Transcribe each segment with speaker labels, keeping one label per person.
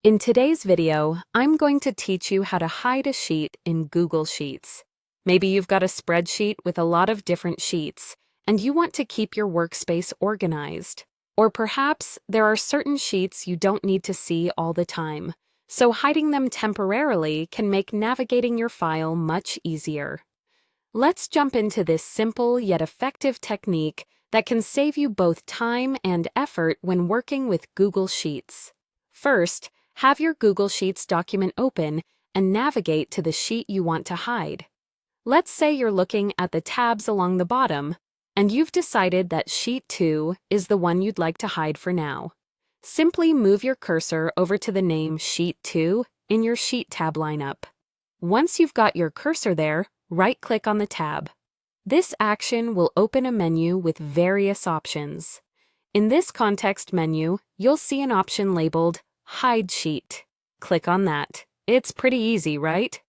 Speaker 1: In today's video, I'm going to teach you how to hide a sheet in Google Sheets. Maybe you've got a spreadsheet with a lot of different sheets, and you want to keep your workspace organized. Or perhaps there are certain sheets you don't need to see all the time, so hiding them temporarily can make navigating your file much easier. Let's jump into this simple yet effective technique that can save you both time and effort when working with Google Sheets. First, have your Google Sheets document open and navigate to the sheet you want to hide. Let's say you're looking at the tabs along the bottom, and you've decided that Sheet 2 is the one you'd like to hide for now. Simply move your cursor over to the name Sheet 2 in your Sheet tab lineup. Once you've got your cursor there, right-click on the tab. This action will open a menu with various options. In this context menu, you'll see an option labeled Hide Sheet. Click on that. It's pretty easy, right?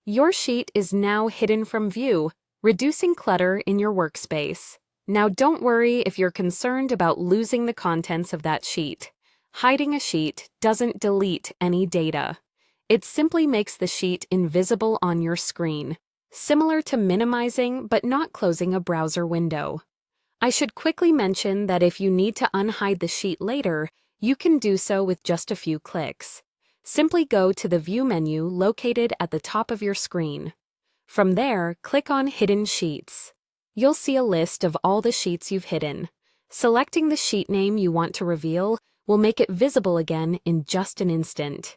Speaker 1: Your sheet is now hidden from view, reducing clutter in your workspace. Now don't worry if you're concerned about losing the contents of that sheet. Hiding a sheet doesn't delete any data. It simply makes the sheet invisible on your screen, similar to minimizing but not closing a browser window. I should quickly mention that if you need to unhide the sheet later, you can do so with just a few clicks. Simply go to the View menu located at the top of your screen. From there, click on Hidden Sheets. You'll see a list of all the sheets you've hidden. Selecting the sheet name you want to reveal will make it visible again in just an instant.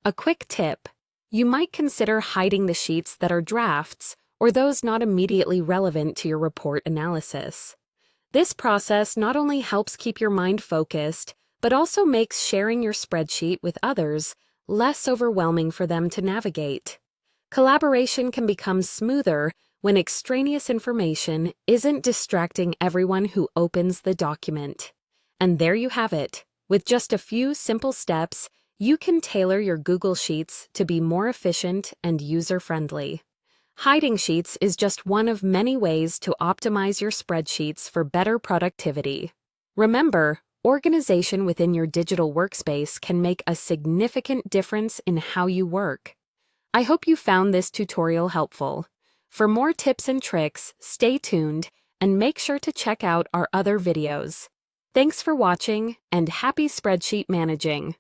Speaker 1: A quick tip: you might consider hiding the sheets that are drafts or those not immediately relevant to your report analysis. This process not only helps keep your mind focused, but also makes sharing your spreadsheet with others less overwhelming for them to navigate. Collaboration can become smoother when extraneous information isn't distracting everyone who opens the document. And there you have it. With just a few simple steps, you can tailor your Google Sheets to be more efficient and user-friendly. Hiding sheets is just one of many ways to optimize your spreadsheets for better productivity. Remember, organization within your digital workspace can make a significant difference in how you work. I hope you found this tutorial helpful. For more tips and tricks, stay tuned and make sure to check out our other videos. Thanks for watching and happy spreadsheet managing!